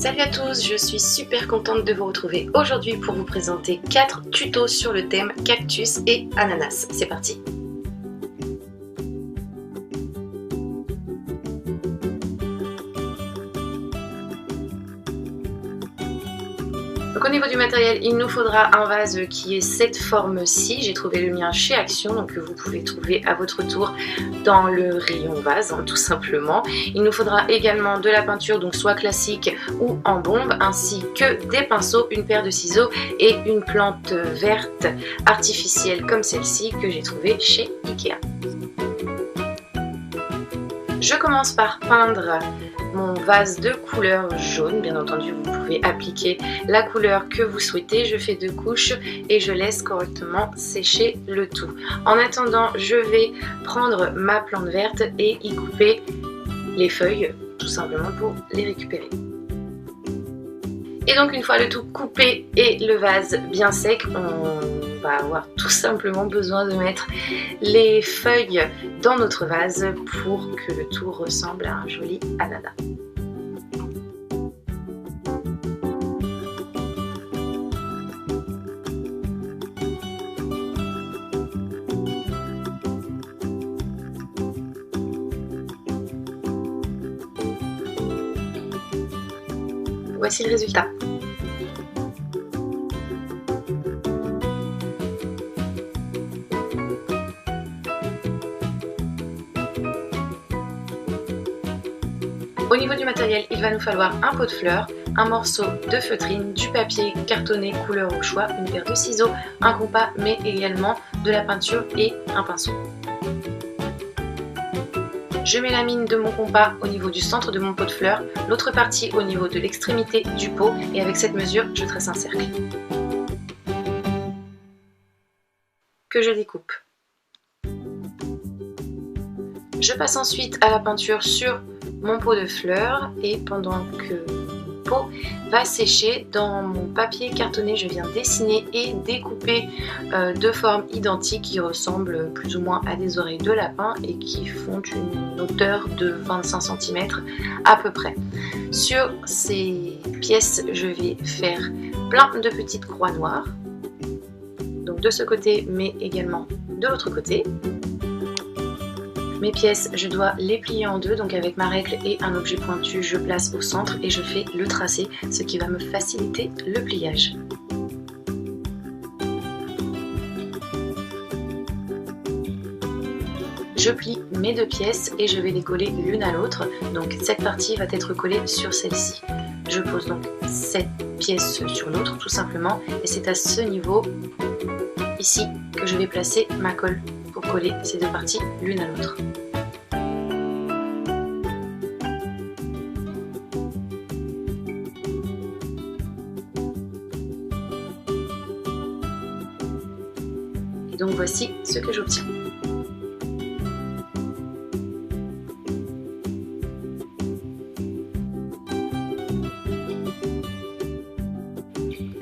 Salut à tous, je suis super contente de vous retrouver aujourd'hui pour vous présenter 4 tutos sur le thème cactus et ananas. C'est parti! Donc au niveau du matériel, il nous faudra un vase qui est cette forme-ci. J'ai trouvé le mien chez Action, donc vous pouvez trouver à votre tour dans le rayon vase, tout simplement. Il nous faudra également de la peinture, donc soit classique ou en bombe, ainsi que des pinceaux, une paire de ciseaux et une plante verte artificielle comme celle-ci que j'ai trouvée chez Ikea. Je commence par peindre mon vase de couleur jaune. Bien entendu, vous pouvez appliquer la couleur que vous souhaitez. Je fais 2 couches et je laisse correctement sécher le tout. En attendant, je vais prendre ma plante verte et y couper les feuilles, tout simplement pour les récupérer. Et donc une fois le tout coupé et le vase bien sec, on va avoir tout simplement besoin de mettre les feuilles dans notre vase pour que le tout ressemble à un joli ananas. Voici le résultat. Au niveau du matériel, il va nous falloir un pot de fleurs, un morceau de feutrine, du papier cartonné couleur au choix, une paire de ciseaux, un compas, mais également de la peinture et un pinceau. Je mets la mine de mon compas au niveau du centre de mon pot de fleurs, l'autre partie au niveau de l'extrémité du pot, et avec cette mesure, je trace un cercle que je découpe. Je passe ensuite à la peinture sur mon pot de fleurs et pendant que mon pot va sécher, dans mon papier cartonné, je viens dessiner et découper de formes identiques qui ressemblent plus ou moins à des oreilles de lapin et qui font une hauteur de 25 cm à peu près. Sur ces pièces, je vais faire plein de petites croix noires, donc de ce côté mais également de l'autre côté. Mes pièces, je dois les plier en deux, donc avec ma règle et un objet pointu, je place au centre et je fais le tracé, ce qui va me faciliter le pliage. Je plie mes 2 pièces et je vais les coller l'une à l'autre, donc cette partie va être collée sur celle-ci. Je pose donc cette pièce sur l'autre tout simplement et c'est à ce niveau, ici, que je vais placer ma colle pour coller ces 2 parties l'une à l'autre. Et donc voici ce que j'obtiens.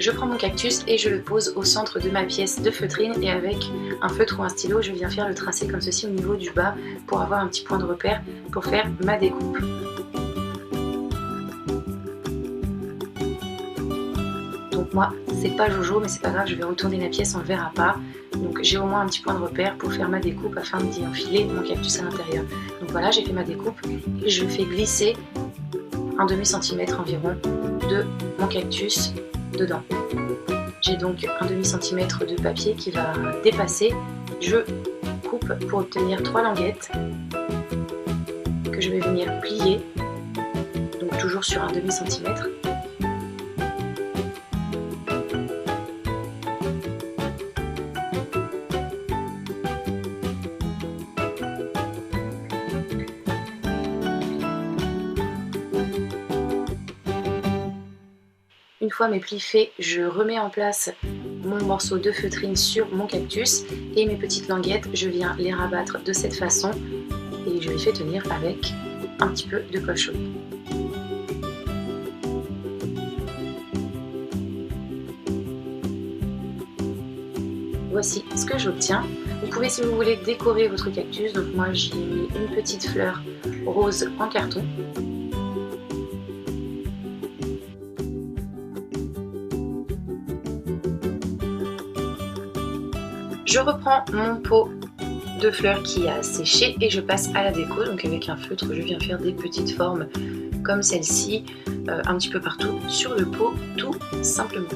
Je prends mon cactus et je le pose au centre de ma pièce de feutrine et avec un feutre ou un stylo, je viens faire le tracé comme ceci au niveau du bas pour avoir un petit point de repère pour faire ma découpe. Donc moi, c'est pas Jojo, mais c'est pas grave, je vais retourner la pièce, on le verra pas. Donc j'ai au moins un petit point de repère pour faire ma découpe afin d'y enfiler mon cactus à l'intérieur. Donc voilà, j'ai fait ma découpe et je fais glisser un demi-centimètre environ de mon cactus dedans. J'ai donc un demi-centimètre de papier qui va dépasser. Je coupe pour obtenir 3 languettes que je vais venir plier, donc toujours sur un demi-centimètre. Une fois mes plis faits, je remets en place mon morceau de feutrine sur mon cactus et mes petites languettes, je viens les rabattre de cette façon et je les fais tenir avec un petit peu de colle chaude. Voici ce que j'obtiens. Vous pouvez, si vous voulez, décorer votre cactus. Donc moi j'ai mis une petite fleur rose en carton. Je reprends mon pot de fleurs qui a séché et je passe à la déco. Donc avec un feutre, je viens faire des petites formes comme celle-ci, un petit peu partout sur le pot, tout simplement.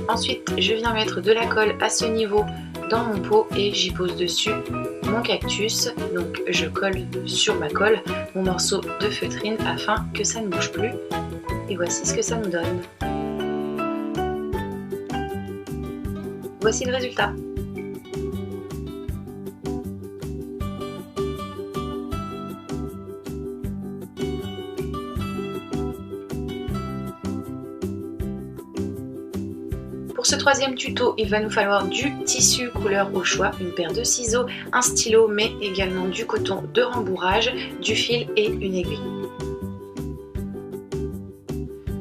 Ensuite, je viens mettre de la colle à ce niveau dans mon pot et j'y pose dessus mon cactus. Donc je colle sur ma colle mon morceau de feutrine afin que ça ne bouge plus. Et voici ce que ça nous donne. Voici le résultat. Pour ce troisième tuto, il va nous falloir du tissu couleur au choix, une paire de ciseaux, un stylo, mais également du coton de rembourrage, du fil et une aiguille.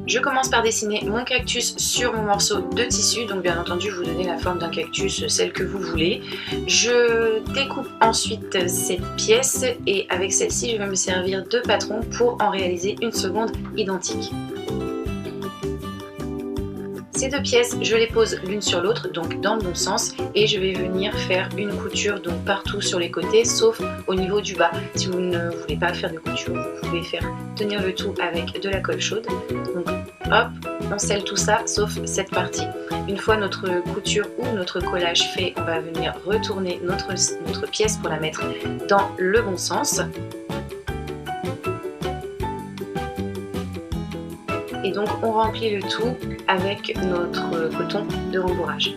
Je commence par dessiner mon cactus sur mon morceau de tissu, donc bien entendu vous donnez la forme d'un cactus, celle que vous voulez. Je découpe ensuite cette pièce et avec celle-ci je vais me servir de patron pour en réaliser une seconde identique. Ces deux pièces, je les pose l'une sur l'autre, donc dans le bon sens, et je vais venir faire une couture donc partout sur les côtés, sauf au niveau du bas. Si vous ne voulez pas faire de couture, vous pouvez faire tenir le tout avec de la colle chaude. Donc hop, on scelle tout ça, sauf cette partie. Une fois notre couture ou notre collage fait, on va venir retourner notre pièce pour la mettre dans le bon sens. Et donc on remplit le tout avec notre coton de rembourrage.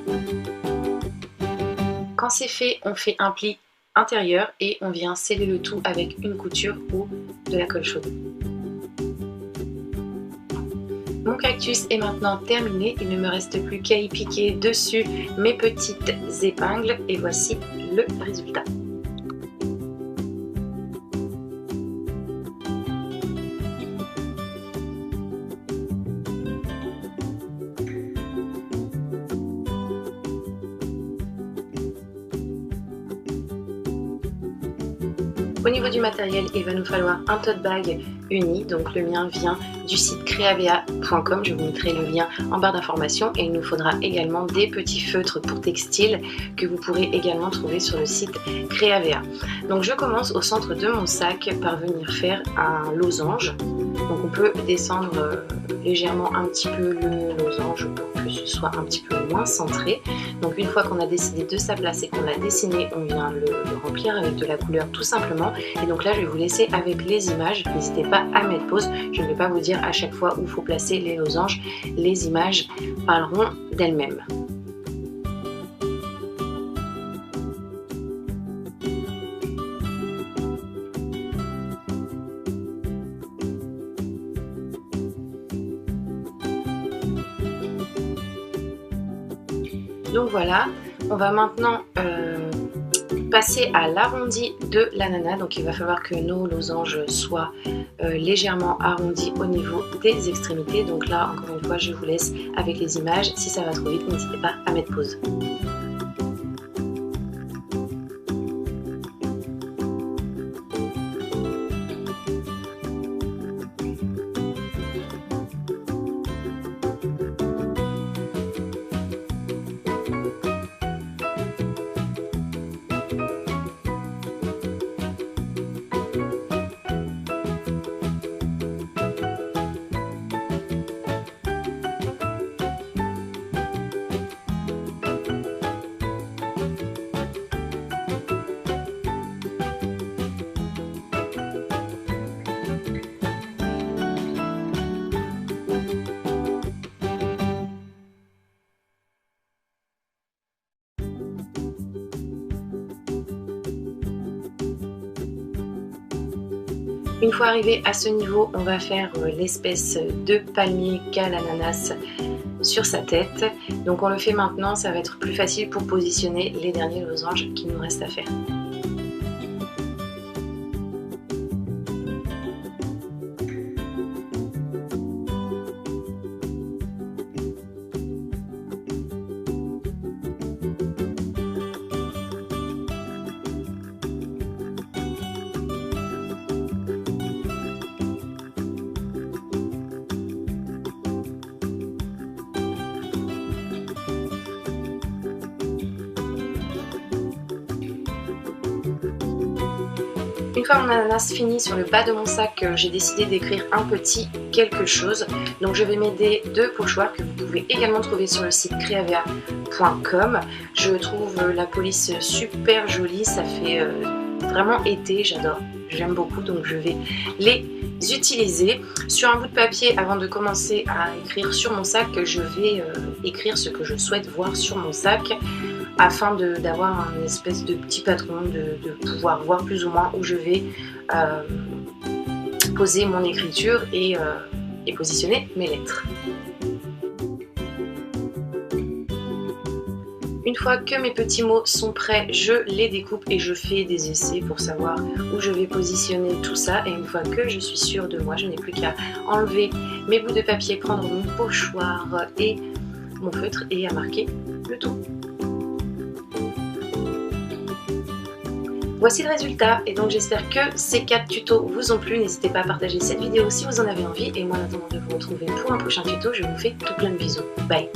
Quand c'est fait, on fait un pli intérieur et on vient sceller le tout avec une couture ou de la colle chaude. Mon cactus est maintenant terminé, il ne me reste plus qu'à y piquer dessus mes petites épingles et voici le résultat. Au niveau du matériel, il va nous falloir un tote bag uni, donc le mien vient du site creavea.com, je vous mettrai le lien en barre d'informations, et il nous faudra également des petits feutres pour textile que vous pourrez également trouver sur le site Creavea. Donc je commence au centre de mon sac par venir faire un losange, donc on peut descendre légèrement un petit peu le losange pour que ce soit un petit peu moins centré. Donc une fois qu'on a décidé de sa place et qu'on l'a dessiné, on vient le remplir avec de la couleur tout simplement. Et donc là je vais vous laisser avec les images, n'hésitez pas à mettre pause, je ne vais pas vous dire à chaque fois où il faut placer les losanges, les images parleront d'elles-mêmes. Donc voilà, on va maintenant passer à l'arrondi de l'ananas. Donc il va falloir que nos losanges soient légèrement arrondis au niveau des extrémités. Donc là, encore une fois, je vous laisse avec les images. Si ça va trop vite, n'hésitez pas à mettre pause. Une fois arrivé à ce niveau, on va faire l'espèce de palmier qu'a l'ananas sur sa tête. Donc on le fait maintenant, ça va être plus facile pour positionner les derniers losanges qu'il nous reste à faire. Une fois mon ananas fini sur le bas de mon sac, j'ai décidé d'écrire un petit quelque chose. Donc je vais m'aider de pochoirs que vous pouvez également trouver sur le site creavea.com. Je trouve la police super jolie, ça fait vraiment été, j'adore. J'aime beaucoup, donc je vais les utiliser. Sur un bout de papier, avant de commencer à écrire sur mon sac, je vais écrire ce que je souhaite voir sur mon sac afin d'avoir un espèce de petit patron, de pouvoir voir plus ou moins où je vais poser mon écriture et positionner mes lettres. Une fois que mes petits mots sont prêts, je les découpe et je fais des essais pour savoir où je vais positionner tout ça. Et une fois que je suis sûre de moi, je n'ai plus qu'à enlever mes bouts de papier, prendre mon pochoir et mon feutre et à marquer le tout. Voici le résultat et donc j'espère que ces 4 tutos vous ont plu. N'hésitez pas à partager cette vidéo si vous en avez envie. Et moi en attendant de vous retrouver pour un prochain tuto, je vous fais tout plein de bisous. Bye!